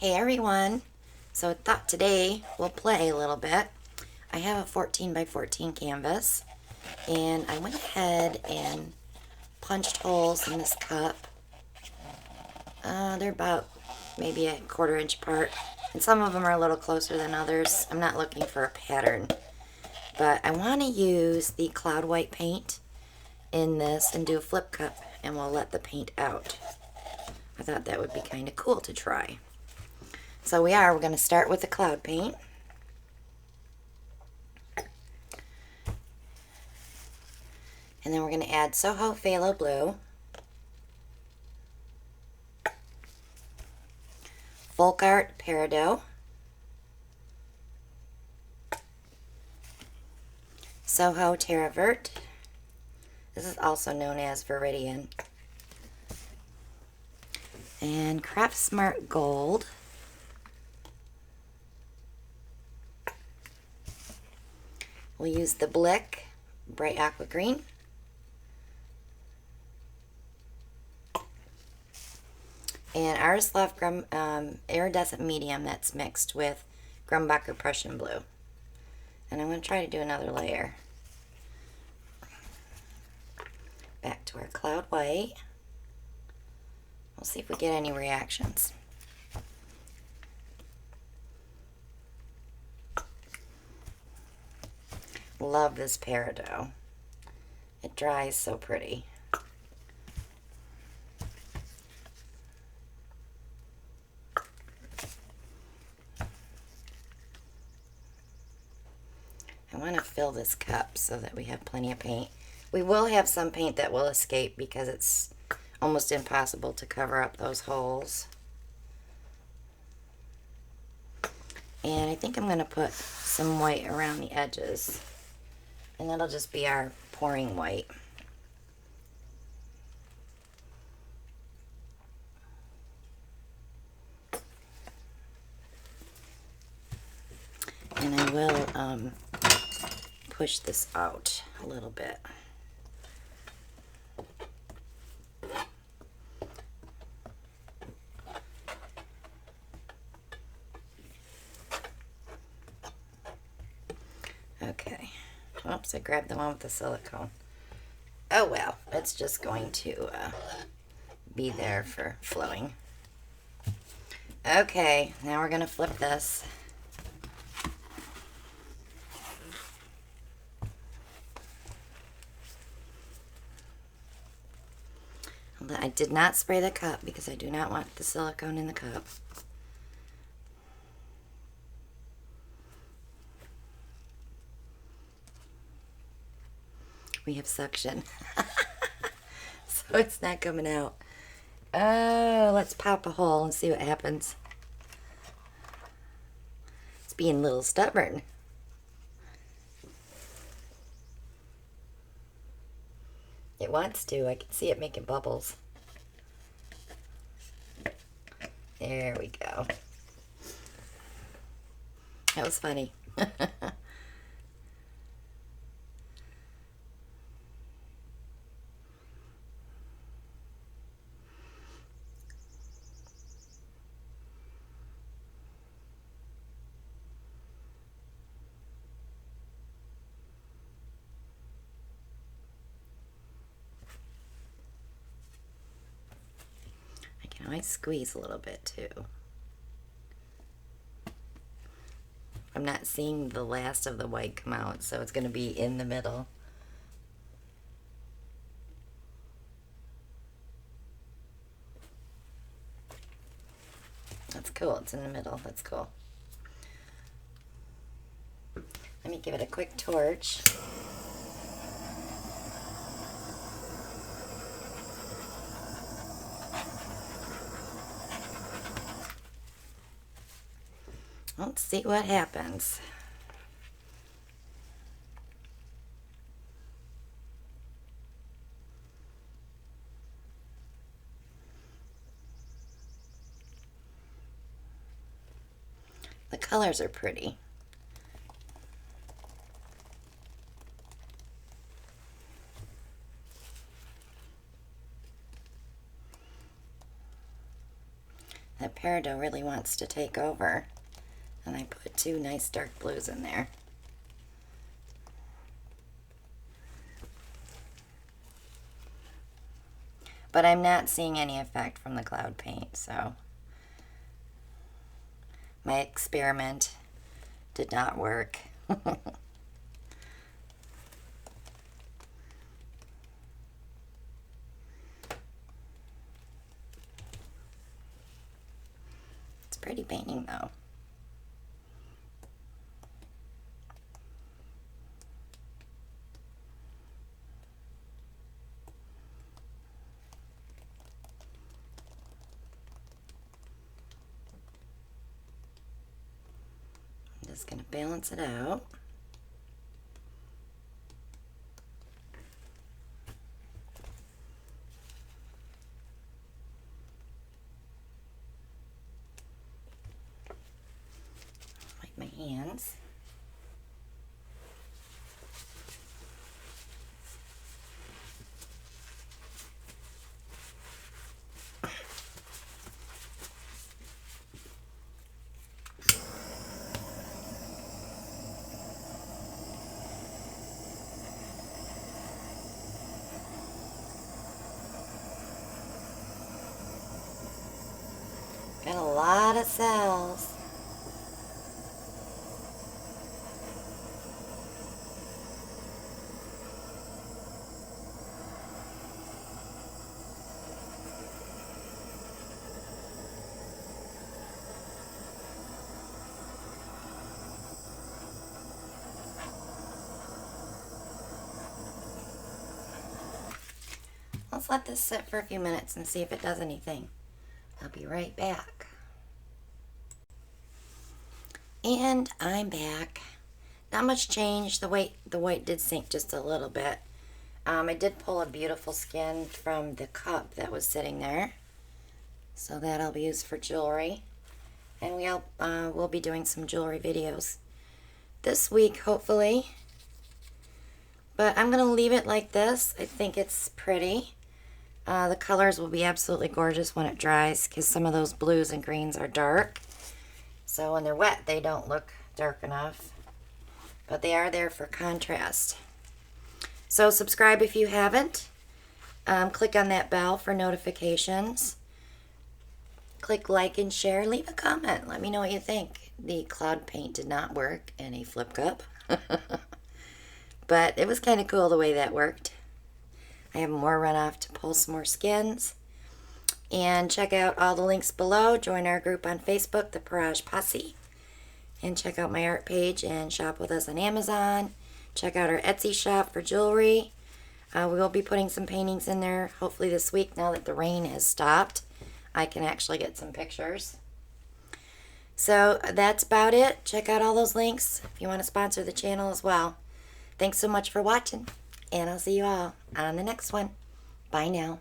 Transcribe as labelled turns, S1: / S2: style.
S1: Hey everyone, so I thought today we'll play a little bit. I have a 14 by 14 canvas and I went ahead and punched holes in this cup. They're about maybe a 1/4 inch apart and some of them are a little closer than others. I'm not looking for a pattern, but I want to use the cloud white paint in this and do a flip cup and we'll let the paint out. I thought that would be kind of cool to try. So we're going to start with the cloud paint. And then we're going to add Soho Phthalo Blue, Folk Art Peridot, Soho Terravert. This is also known as Viridian. And Craft Smart Gold. We'll use the Blick Bright Aqua Green. And Artist Love Iridescent Medium that's mixed with Grumbacher Prussian Blue. And I'm going to try to do another layer. Back to our cloud white. We'll see if we get any reactions. Love this peridot. It dries so pretty. I want to fill this cup so that we have plenty of paint. We will have some paint that will escape because it's almost impossible to cover up those holes. And I think I'm going to put some white around the edges. And that'll just be our pouring white. And I will push this out a little bit. Okay. Oops, I grabbed the one with the silicone. Oh well, it's just going to be there for flowing. Okay, now we're going to flip this. I did not spray the cup because I do not want the silicone in the cup. We have suction. So it's not coming out. Oh, let's pop a hole and see what happens. It's being a little stubborn. It wants to. I can see it making bubbles. There we go. That was funny. I might squeeze a little bit too. I'm not seeing the last of the white come out, so it's going to be in the middle. That's cool. It's in the middle. That's cool. Let me give it a quick torch. Let's see what happens. The colors are pretty. That peridot really wants to take over. And I put two nice dark blues in there. But I'm not seeing any effect from the cloud paint, so my experiment did not work. It's pretty painting though. Just going to balance it out. Wipe my hands. Got a lot of cells. Let's let this sit for a few minutes and see if it does anything. I'll be right back. And I'm back. Not much change. The white did sink just a little bit. I did pull a beautiful skin from the cup that was sitting there. So that'll be used for jewelry. And we'll be doing some jewelry videos this week, hopefully. But I'm going to leave it like this. I think it's pretty. The colors will be absolutely gorgeous when it dries because some of those blues and greens are dark. So when they're wet, they don't look dark enough. But they are there for contrast. So subscribe if you haven't. Click on that bell for notifications. Click like and share. Leave a comment. Let me know what you think. The cloud paint did not work in a flip cup. But it was kind of cool the way that worked. I have more runoff to pull some more skins. And check out all the links below. Join our group on Facebook, the Parage Posse. And check out my art page and shop with us on Amazon. Check out our Etsy shop for jewelry. We will be putting some paintings in there hopefully this week now that the rain has stopped. I can actually get some pictures. So that's about it. Check out all those links if you want to sponsor the channel as well. Thanks so much for watching. And I'll see you all on the next one. Bye now.